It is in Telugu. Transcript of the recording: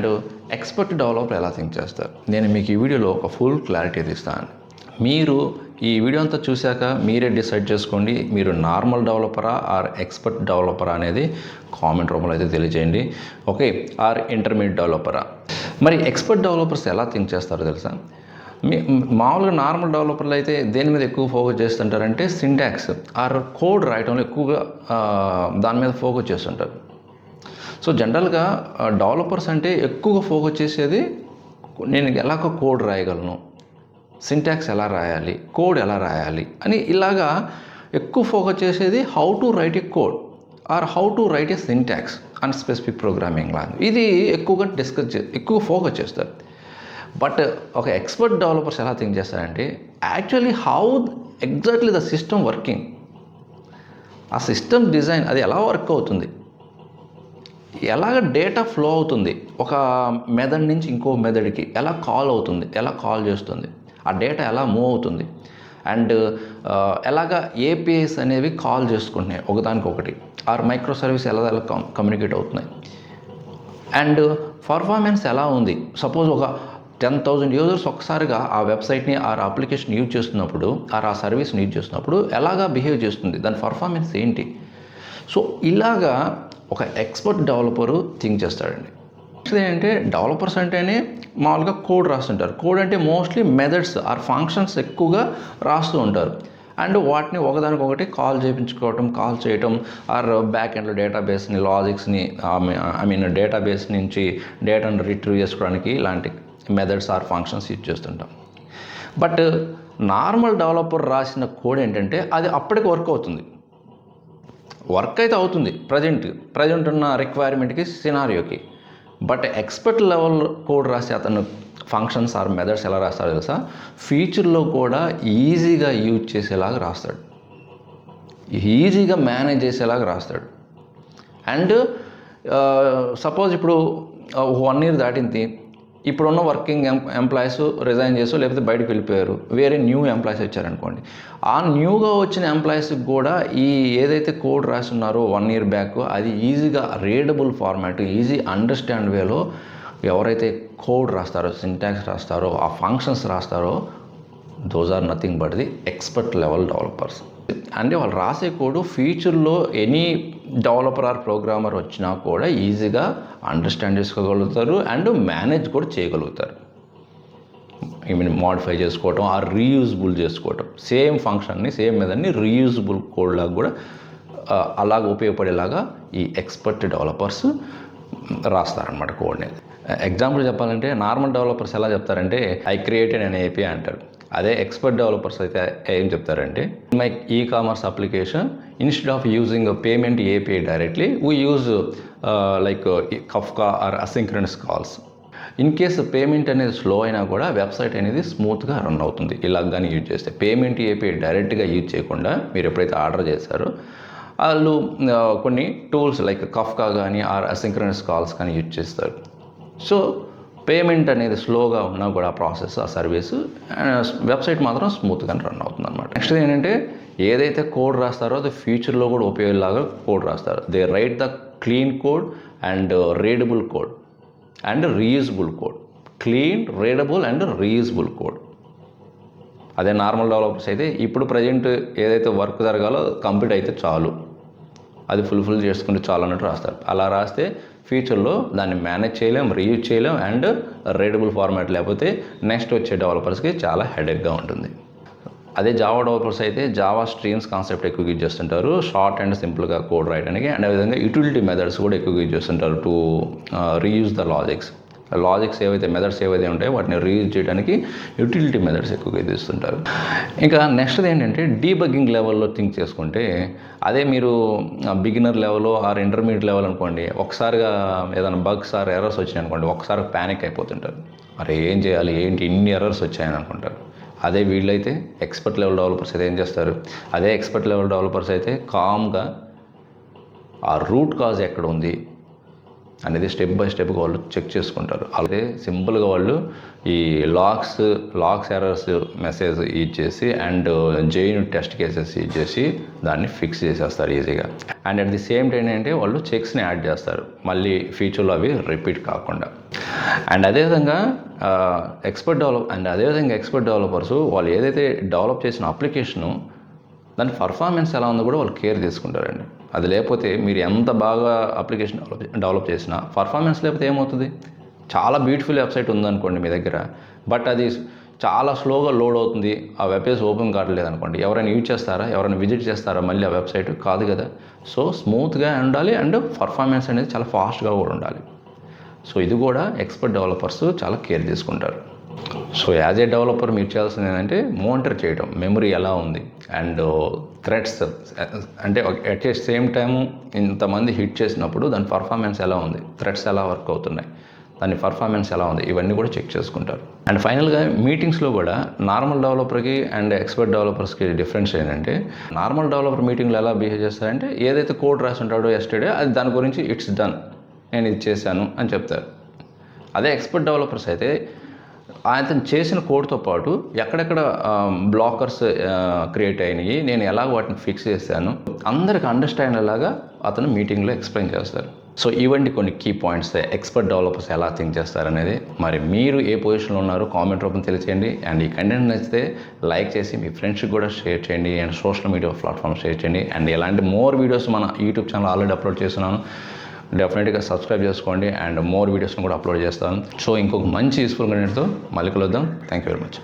అండ్ ఎక్స్పర్ట్ డెవలపర్ ఎలా థింక్ చేస్తారు, నేను మీకు ఈ వీడియోలో ఒక ఫుల్ క్లారిటీ ఇస్తాను. మీరు ఈ వీడియో అంతా చూశాక మీరే డిసైడ్ చేసుకోండి, మీరు నార్మల్ డెవలపరా ఆర్ ఎక్స్పర్ట్ డెవలపరా అనేది కామెంట్ రూపంలో అయితే తెలియజేయండి. ఓకే, ఆర్ ఇంటర్మీడియట్ డెవలపరా. మరి ఎక్స్పర్ట్ డెవలపర్స్ ఎలా థింక్ చేస్తారో తెలుసా? మామూలుగా నార్మల్ డెవలపర్లు అయితే దేని మీద ఎక్కువ ఫోకస్ చేస్తుంటారంటే సింటాక్స్ ఆర్ కోడ్ రాయటంలో ఎక్కువగా దాని మీద ఫోకస్ చేస్తుంటారు. సో జనరల్గా డెవలపర్స్ అంటే ఎక్కువగా ఫోకస్ చేసేది నేను ఎలాగ కోడ్ రాయగలను, సింటాక్స్ ఎలా రాయాలి, కోడ్ ఎలా రాయాలి అని ఇలాగా ఎక్కువ ఫోకస్ చేసేది how to write a code or how to write a syntax and specific programming language. ఇది ఎక్కువగా ఎక్కువ ఫోకస్ చేస్తారు. బట్ ఒక ఎక్స్పర్ట్ డెవలపర్స్ ఎలా థింక్ చేస్తారంటే actually how exactly the system working, ఆ సిస్టమ్ డిజైన్ అది ఎలా వర్క్ అవుతుంది, ఎలాగ డేటా ఫ్లో అవుతుంది, ఒక మెథడ్ నుంచి ఇంకో మెథడ్కి ఎలా కాల్ అవుతుంది, ఎలా కాల్ చేస్తుంది, ఆ డేటా ఎలా మూవ్ అవుతుంది, అండ్ ఎలాగ ఏపీఐస్ అనేవి కాల్ చేసుకుంటున్నాయి ఒకదానికొకటి, ఆర్ మైక్రో సర్వీస్ ఎలా కమ్యూనికేట్ అవుతున్నాయి, అండ్ పర్ఫార్మెన్స్ ఎలా ఉంది. సపోజ్ ఒక 10,000 యూజర్స్ ఒకసారిగా ఆ వెబ్సైట్ని ఆర్ అప్లికేషన్ యూజ్ చేస్తున్నప్పుడు ఆర్ ఆ సర్వీస్ని యూజ్ చేస్తున్నప్పుడు ఎలాగా బిహేవ్ చేస్తుంది, దాని పర్ఫార్మెన్స్ ఏంటి. సో ఇలాగా ఒక ఎక్స్పర్ట్ డెవలపరు థింక్ చేస్తాడండి. నెక్స్ట్ ఏంటంటే డెవలపర్స్ అంటేనే మామూలుగా కోడ్ రాస్తుంటారు. కోడ్ అంటే మోస్ట్లీ మెథడ్స్ ఆర్ ఫంక్షన్స్ ఎక్కువగా రాస్తూ ఉంటారు. అండ్ వాటిని ఒకదానికొకటి కాల్ చేయటం ఆర్ బ్యాక్ ఎండ్లో డేటాబేస్ని లాజిక్స్ని డేటాబేస్ నుంచి డేటాను రిట్రీవ్ చేసుకోవడానికి ఇలాంటి మెథడ్స్ ఆర్ ఫంక్షన్స్ యూజ్ చేస్తుంటాం. బట్ నార్మల్ డెవలపర్ రాసిన కోడ్ ఏంటంటే అది అప్పటికి వర్క్ అవుతుంది, వర్క్ అయితే అవుతుంది ప్రజెంట్ ఉన్న రిక్వైర్మెంట్కి, సినారియోకి. బట్ ఎక్స్పర్ట్ లెవెల్ కోడ్ రాసి అతను ఫంక్షన్స్ ఆర్ మెథడ్స్ ఎలా రాస్తాడో తెలుసా? ఫ్యూచర్లో కూడా ఈజీగా యూజ్ చేసేలాగా రాస్తాడు, ఈజీగా మేనేజ్ చేసేలాగా రాస్తాడు. అండ్ సపోజ్ ఇప్పుడు 1 year దాటింది, ఇప్పుడున్న వర్కింగ్ ఎంప్లాయీస్ రిజైన్ చేసి లేకపోతే బయటకు వెళ్ళిపోయారు, వేరే న్యూ ఎంప్లాయీస్ వచ్చారనుకోండి. ఆ న్యూగా వచ్చిన ఎంప్లాయీస్కి కూడా ఈ ఏదైతే కోడ్ రాసి ఉన్నారో 1 year బ్యాక్ అది ఈజీగా రీడబుల్ ఫార్మాట్, ఈజీ అండర్స్టాండ్ వేలో ఎవరైతే కోడ్ రాస్తారో, సింటాక్స్ రాస్తారో, ఆ ఫంక్షన్స్ రాస్తారో, those are nothing but the expert level developers. అంటే వాళ్ళు రాసే కోడ్ ఫ్యూచర్లో ఎనీ డెవలపర్ ఆర్ ప్రోగ్రామర్ వచ్చినా కూడా ఈజీగా అండర్స్టాండ్ చేసుకోగలుగుతారు అండ్ మేనేజ్ కూడా చేయగలుగుతారు. మోడిఫై చేసుకోవటం ఆర్ రీయూజబుల్ చేసుకోవటం, సేమ్ ఫంక్షన్ని సేమ్ మెథడ్ని రీయూజబుల్ కోడ్ లాగా కూడా అలాగ ఉపయోగపడేలాగా ఈ ఎక్స్పర్ట్ డెవలపర్స్ రాస్తారనమాట కోడ్ని. ఎగ్జాంపుల్ చెప్పాలంటే నార్మల్ డెవలపర్స్ ఎలా చెప్తారంటే ఐ క్రియేటెడ్ అన్ ఏపీఐ అంటారు. అదే ఎక్స్పర్ట్ డెవలపర్స్ అయితే ఏం చెప్తారంటే my e-commerce application instead of using payment API directly we use like Kafka or asynchronous calls. In case payment అనేది స్లో అయినా కూడా వెబ్సైట్ అనేది స్మూత్గా రన్ అవుతుంది ఇలాగ కానీ యూజ్ చేస్తే. పేమెంట్ ఏపీఐ డైరెక్ట్గా యూజ్ చేయకుండా మీరు ఎప్పుడైతే ఆర్డర్ చేశారో వాళ్ళు కొన్ని టూల్స్ లైక్ కఫ్కా కానీ ఆర్ అసింక్రనస్ కాల్స్ కానీ యూజ్ చేస్తారు. సో పేమెంట్ అనేది స్లోగా ఉన్నా కూడా ప్రాసెస్, ఆ సర్వీస్, వెబ్సైట్ మాత్రం స్మూత్గానే రన్ అవుతుంది అనమాట. నెక్స్ట్ ఏంటంటే ఏదైతే కోడ్ రాస్తారో అది ఫ్యూచర్లో కూడా ఉపయోగలాగా కోడ్ రాస్తారు. They right the clean code and readable code and reusable code. Clean, readable and reusable code. అదే నార్మల్ డెవలపర్స్ అయితే ఇప్పుడు ప్రజెంట్ ఏదైతే వర్క్ జరగాలో కంప్లీట్ అయితే చాలు, అది ఫుల్ఫిల్ చేసుకుంటే చాలు అన్నట్టు రాస్తారు. అలా రాస్తే ఫ్యూచర్లో దాన్ని మేనేజ్ చేయలేం, రీయూజ్ చేయలేం అండ్ రీడబుల్ ఫార్మాట్ లేకపోతే నెక్స్ట్ వచ్చే డెవలపర్స్కి చాలా హెడేక్గా ఉంటుంది. అదే జావా డెవలపర్స్ అయితే జావా స్ట్రీమ్స్ కాన్సెప్ట్ ఎక్కువ యూజ్ చేస్తుంటారు షార్ట్ అండ్ సింపుల్గా కోడ్ రాయడానికి. అండ్ అదేవిధంగా యూటిలిటీ మెథడ్స్ కూడా ఎక్కువ యూజ్ చేస్తుంటారు టు రీయూజ్ ద లాజిక్స్ ఏవైతే మెథడ్స్ ఏవైతే ఉంటాయో వాటిని రీయూజ్ చేయడానికి యూటిలిటీ మెథడ్స్ ఎక్కువగా తీస్తుంటారు. ఇంకా నెక్స్ట్ ఏంటంటే డీబగ్గింగ్ లెవెల్లో థింక్ చేసుకుంటే అదే మీరు beginner level or intermediate level అనుకోండి, ఒకసారిగా ఏదైనా బగ్స్ ఆర్ ఎర్రర్స్ వచ్చినాయి అనుకోండి, ఒకసారి ప్యానిక్ అయిపోతుంటారు. మరి ఏం చేయాలి, ఏంటి ఇన్ని ఎర్రర్స్ వచ్చాయని అనుకుంటారు. అదే వీళ్ళైతే ఎక్స్పర్ట్ లెవెల్ డెవలపర్స్ అయితే ఏం చేస్తారు, అదే ఎక్స్పర్ట్ లెవెల్ డెవలపర్స్ అయితే కామ్గా ఆ రూట్ కాజ్ ఎక్కడ ఉంది, అనేది స్టెప్ బై స్టెప్గా వాళ్ళు చెక్ చేసుకుంటారు. అలాగే సింపుల్గా వాళ్ళు ఈ లాక్స్ ఎర్రర్స్ మెసేజ్ ఇచ్చేసి అండ్ జెన్యూన్ టెస్ట్ కేసెస్ ఇచ్చేసి దాన్ని ఫిక్స్ చేసేస్తారు ఈజీగా. And at the same time ఏంటంటే వాళ్ళు చెక్స్ని యాడ్ చేస్తారు మళ్ళీ ఫ్యూచర్లో అవి రిపీట్ కాకుండా. అండ్ అదేవిధంగా ఎక్స్పర్ట్ డెవలపర్స్ వాళ్ళు ఏదైతే డెవలప్ చేసిన అప్లికేషను దాని పర్ఫార్మెన్స్ ఎలా ఉందో కూడా వాళ్ళు కేర్ తీసుకుంటారండి. అది లేకపోతే మీరు ఎంత బాగా అప్లికేషన్ డెవలప్ చేసినా పర్ఫార్మెన్స్ లేకపోతే ఏమవుతుంది? చాలా బ్యూటిఫుల్ వెబ్సైట్ ఉందనుకోండి మీ దగ్గర, బట్ అది చాలా స్లోగా లోడ్ అవుతుంది, ఆ వెబ్ పేజ్ ఓపెన్ కావట్లేదు అనుకోండి, ఎవరైనా యూజ్ చేస్తారా? ఎవరైనా విజిట్ చేస్తారా మళ్ళీ ఆ వెబ్సైట్? కాదు కదా. సో స్మూత్గా ఉండాలి అండ్ పర్ఫార్మెన్స్ అనేది చాలా ఫాస్ట్గా కూడా ఉండాలి. సో ఇది కూడా ఎక్స్పర్ట్ డెవలపర్స్ చాలా కేర్ తీసుకుంటారు. సో యాజ్ ఏ డెవలపర్ మీరు చేయాల్సింది ఏంటంటే మానిటర్ చేయడం, మెమరీ ఎలా ఉంది అండ్ థ్రెడ్స్ అంటే అట్ ద సేమ్ టైము ఇంతమంది హిట్ చేసినప్పుడు దాని పర్ఫార్మెన్స్ ఎలా ఉంది, థ్రెడ్స్ ఎలా వర్క్ అవుతున్నాయి, దాని పర్ఫార్మెన్స్ ఎలా ఉంది, ఇవన్నీ కూడా చెక్ చేసుకుంటారు. అండ్ ఫైనల్గా మీటింగ్స్లో కూడా నార్మల్ డెవలపర్కి అండ్ ఎక్స్పర్ట్ డెవలపర్స్కి డిఫరెన్స్ ఏంటంటే, నార్మల్ డెవలపర్ మీటింగ్లో ఎలా బిహేవ్ చేస్తారంటే ఏదైతే కోడ్ రాసి ఉంటాడో ఎస్టర్డే అది దాని గురించి ఇట్స్ డన్, నేను ఇది చేశాను అని చెప్తారు. అదే ఎక్స్పర్ట్ డెవలపర్స్ అయితే అతను చేసిన కోడ్తో పాటు ఎక్కడెక్కడ బ్లాకర్స్ క్రియేట్ అయినాయి, నేను ఎలా వాటిని ఫిక్స్ చేశాను, అందరికి అండర్స్టాండ్ అయ్యేలాగా అతను మీటింగ్లో ఎక్స్ప్లెయిన్ చేస్తారు. సో ఇవన్నీ కొన్ని కీ పాయింట్స్ ఎక్స్పర్ట్ డెవలపర్స్ ఎలా థింక్ చేస్తారనేది. మరి మీరు ఏ పొజిషన్లో ఉన్నారో కామెంట్ రూపంలో తెలియచేయండి. అండ్ ఈ కంటెంట్ నచ్చితే లైక్ చేసి మీ ఫ్రెండ్స్కి కూడా షేర్ చేయండి and social media platform share చేయండి. అండ్ ఇలాంటి మోర్ వీడియోస్ మన యూట్యూబ్ ఛానల్ ఆల్రెడీ అప్లోడ్ చేస్తున్నాను, డెఫినెట్గా సబ్స్క్రైబ్ చేసుకోండి అండ్ మోర్ వీడియోస్ని కూడా అప్లోడ్ చేస్తాను. సో ఇంకొక మంచి యూస్ఫుల్ కంటెంట్తో మళ్ళీ కలుద్దాం. Thank you very much.